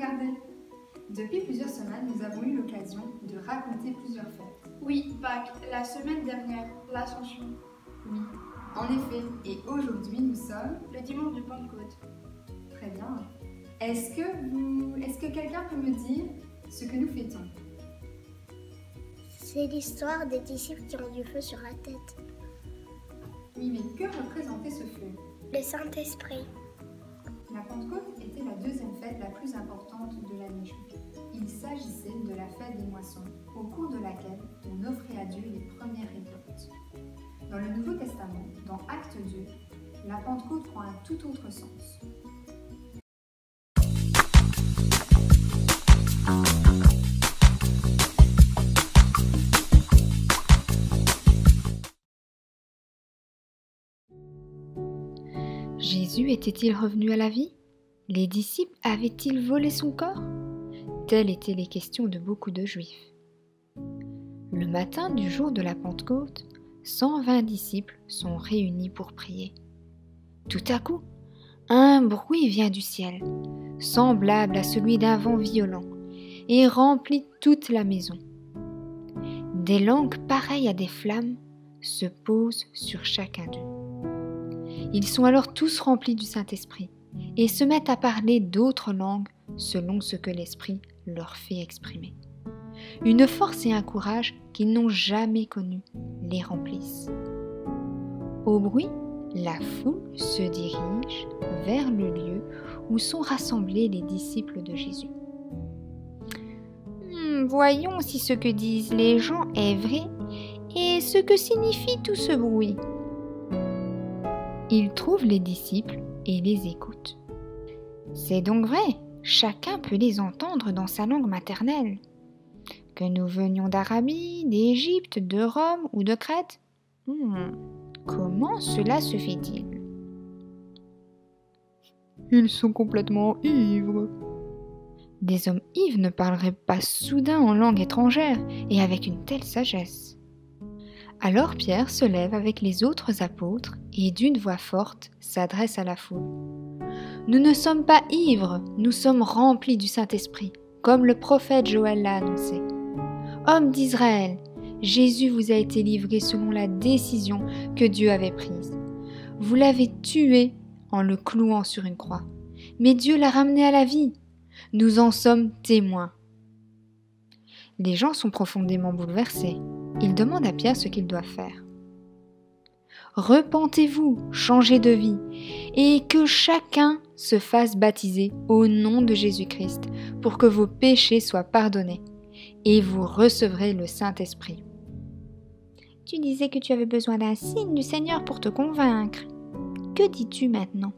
regardez. Depuis plusieurs semaines, nous avons eu l'occasion de raconter plusieurs fêtes. Oui, Pâques, la semaine dernière, l'Ascension. Oui, en effet, et aujourd'hui nous sommes... Le dimanche de Pentecôte. Très bien. Est-ce que quelqu'un peut me dire ce que nous fêtons? C'est l'histoire des disciples qui ont du feu sur la tête. Oui, mais que représentait ce feu? Le Saint-Esprit. La Pentecôte était la deuxième fête la plus importante de l'année juive. Il s'agissait de la fête des moissons, au cours de laquelle on offrait à Dieu les premières récoltes. Dans le Nouveau Testament, dans Acte 2, la Pentecôte prend un tout autre sens. Jésus était-il revenu à la vie? Les disciples avaient-ils volé son corps? Telles étaient les questions de beaucoup de Juifs. Le matin du jour de la Pentecôte, 120 disciples sont réunis pour prier. Tout à coup, un bruit vient du ciel, semblable à celui d'un vent violent, et remplit toute la maison. Des langues pareilles à des flammes se posent sur chacun d'eux. Ils sont alors tous remplis du Saint-Esprit et se mettent à parler d'autres langues selon ce que l'Esprit leur fait exprimer. Une force et un courage qu'ils n'ont jamais connus les remplissent. Au bruit, la foule se dirige vers le lieu où sont rassemblés les disciples de Jésus. Voyons si ce que disent les gens est vrai et ce que signifie tout ce bruit. Ils trouvent les disciples et les écoutent. C'est donc vrai, chacun peut les entendre dans sa langue maternelle. Que nous venions d'Arabie, d'Égypte, de Rome ou de Crète, comment cela se fait-il? Ils sont complètement ivres. Des hommes ivres ne parleraient pas soudain en langue étrangère et avec une telle sagesse. Alors Pierre se lève avec les autres apôtres et d'une voix forte s'adresse à la foule. Nous ne sommes pas ivres, nous sommes remplis du Saint-Esprit, comme le prophète Joël l'a annoncé. Hommes d'Israël, Jésus vous a été livré selon la décision que Dieu avait prise. Vous l'avez tué en le clouant sur une croix, mais Dieu l'a ramené à la vie. Nous en sommes témoins. Les gens sont profondément bouleversés. Ils demandent à Pierre ce qu'il doit faire. Repentez-vous, changez de vie, et que chacun se fasse baptiser au nom de Jésus-Christ pour que vos péchés soient pardonnés, et vous recevrez le Saint-Esprit. Tu disais que tu avais besoin d'un signe du Seigneur pour te convaincre. Que dis-tu maintenant ?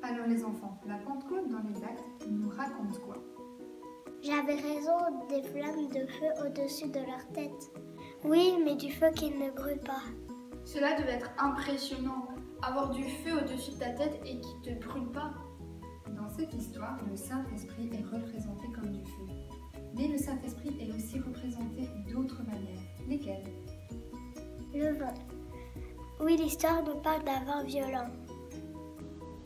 Alors les enfants, la Pentecôte dans les actes nous raconte quoi? J'avais raison, des flammes de feu au-dessus de leur tête. Oui, mais du feu qui ne brûle pas. Cela devait être impressionnant, avoir du feu au-dessus de ta tête et qui te brûle pas. Dans cette histoire, le Saint-Esprit est représenté comme du feu. Mais le Saint-Esprit est aussi représenté d'autres manières. Lesquelles? Le vent. Oui, l'histoire nous parle d'un vent violent.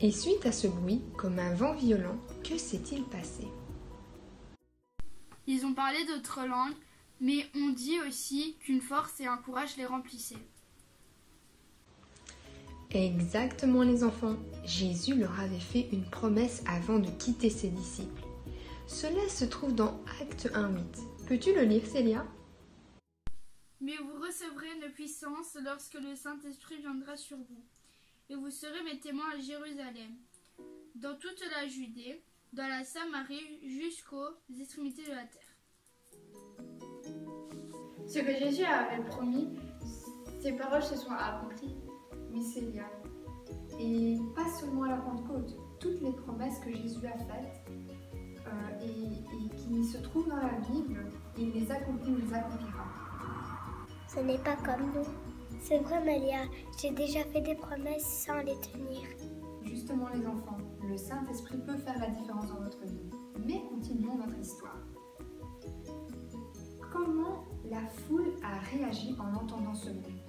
Et suite à ce bruit, comme un vent violent, que s'est-il passé? Ils ont parlé d'autres langues, mais on dit aussi qu'une force et un courage les remplissaient. Exactement les enfants, Jésus leur avait fait une promesse avant de quitter ses disciples. Cela se trouve dans Acte 1:8. Peux-tu le lire, Célia? Mais vous recevrez une puissance lorsque le Saint-Esprit viendra sur vous, et vous serez mes témoins à Jérusalem, dans toute la Judée, dans la Samarie, jusqu'aux extrémités de la terre. Ce que Jésus avait promis, ces paroles se sont accomplies. Oui, Célia. Et pas seulement à la Pentecôte, toutes les promesses que Jésus a faites et qui se trouvent dans la Bible, il les accomplit ou les accomplira. Ce n'est pas comme nous. C'est vrai, Malia, j'ai déjà fait des promesses sans les tenir. Justement les enfants, le Saint-Esprit peut faire la différence dans votre vie. Mais continuons notre histoire. Comment la foule a réagi en entendant ce bruit?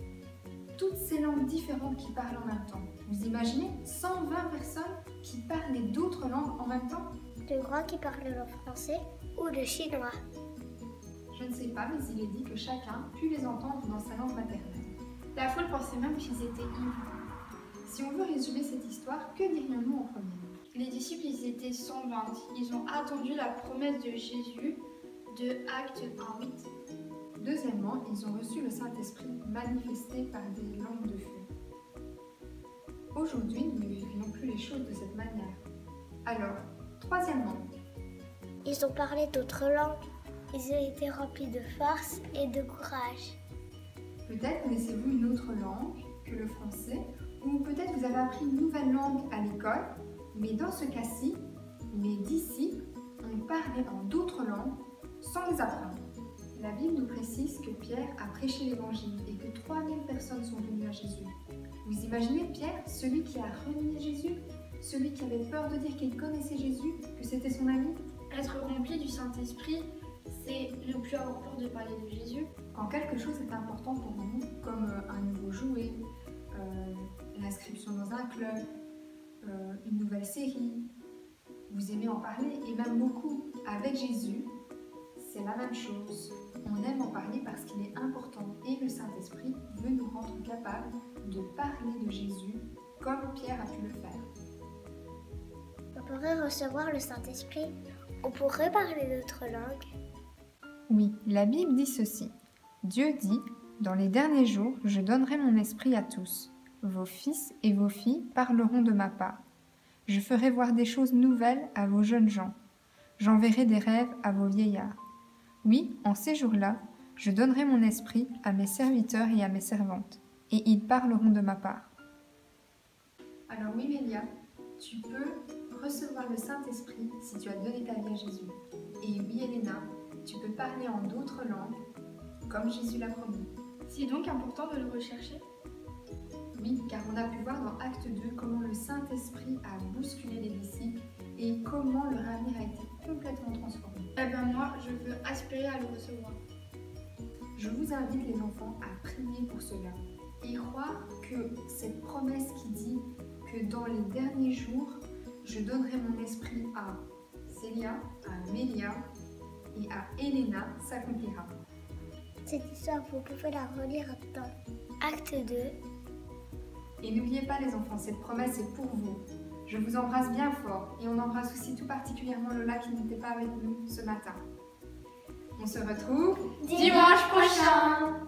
Toutes ces langues différentes qui parlent en même temps. Vous imaginez 120 personnes qui parlaient d'autres langues en même temps? Le grand qui parle le français ou le chinois? Je ne sais pas, mais il est dit que chacun put les entendre dans sa langue maternelle. La foule pensait même qu'ils étaient ivres. Si on veut résumer cette histoire, que dirions-nous en premier? Les disciples, ils étaient 120. Ils ont attendu la promesse de Jésus de Actes 1:8. Deuxièmement, ils ont reçu le Saint-Esprit manifesté par des langues de feu. Aujourd'hui, nous ne vivons plus les choses de cette manière. Alors, troisièmement, Ils ont parlé d'autres langues. Ils ont été remplis de force et de courage. peut-être connaissez-vous une autre langue que le français, ou peut-être vous avez appris une nouvelle langue à l'école, mais dans ce cas-ci, les disciples ont parlé en d'autres langues sans les apprendre. La Bible nous précise que Pierre a prêché l'évangile et que 3000 personnes sont venues à Jésus. Vous imaginez Pierre, celui qui a renié Jésus, celui qui avait peur de dire qu'il connaissait Jésus, que c'était son ami? Être rempli du Saint-Esprit, c'est ne plus avoir peur de parler de Jésus. Quand quelque chose est important pour nous, comme un nouveau jouet, l'inscription dans un club, une nouvelle série, vous aimez en parler, et même beaucoup. Avec Jésus, c'est la même chose. On aime en parler parce qu'il est important et le Saint-Esprit veut nous rendre capables de parler de Jésus comme Pierre a pu le faire. On pourrait recevoir le Saint-Esprit. On pourrait parler d'autres langues. Oui, la Bible dit ceci. Dieu dit, dans les derniers jours, je donnerai mon esprit à tous. Vos fils et vos filles parleront de ma part. Je ferai voir des choses nouvelles à vos jeunes gens. J'enverrai des rêves à vos vieillards. Oui, en ces jours-là, je donnerai mon esprit à mes serviteurs et à mes servantes, et ils parleront de ma part. Alors oui, Mélia, tu peux recevoir le Saint-Esprit si tu as donné ta vie à Jésus. Et oui, Elena, tu peux parler en d'autres langues, comme Jésus l'a promis. C'est donc important de le rechercher. Oui, car on a pu voir dans Acte 2 comment le Saint-Esprit a bousculé les disciples et comment leur avenir a été complètement transformé. Eh bien moi, je veux aspirer à le recevoir. Je vous invite les enfants à prier pour cela et croire que cette promesse qui dit que dans les derniers jours, je donnerai mon esprit à Célia, à Mélia et à Elena s'accomplira. Cette histoire, vous pouvez la relire dans Acte 2. Et n'oubliez pas les enfants, cette promesse est pour vous. Je vous embrasse bien fort et on embrasse aussi tout particulièrement Lola qui n'était pas avec nous ce matin. On se retrouve Dimanche prochain.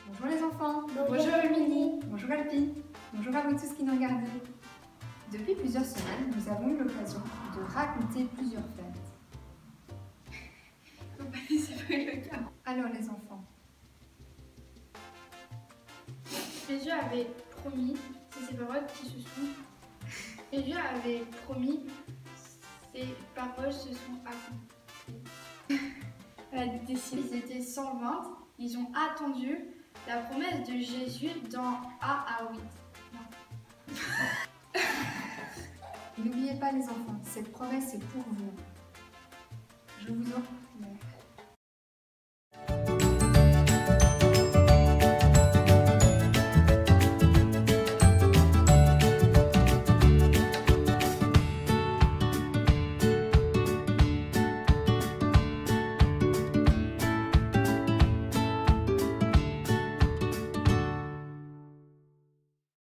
Bonjour les enfants. Bonjour Émilie. Bonjour Alpi. Bonjour à vous tous qui nous regardez. Depuis plusieurs semaines, nous avons eu l'occasion de raconter plusieurs fêtes. C'est pas le cas. Alors les enfants, Jésus avait promis, c'est ses paroles qui se sont... Jésus avait promis, ses paroles se sont accomplies. Ils étaient 120, ils ont attendu la promesse de Jésus dans A à 8. et n'oubliez pas les enfants, cette promesse est pour vous. Je vous en...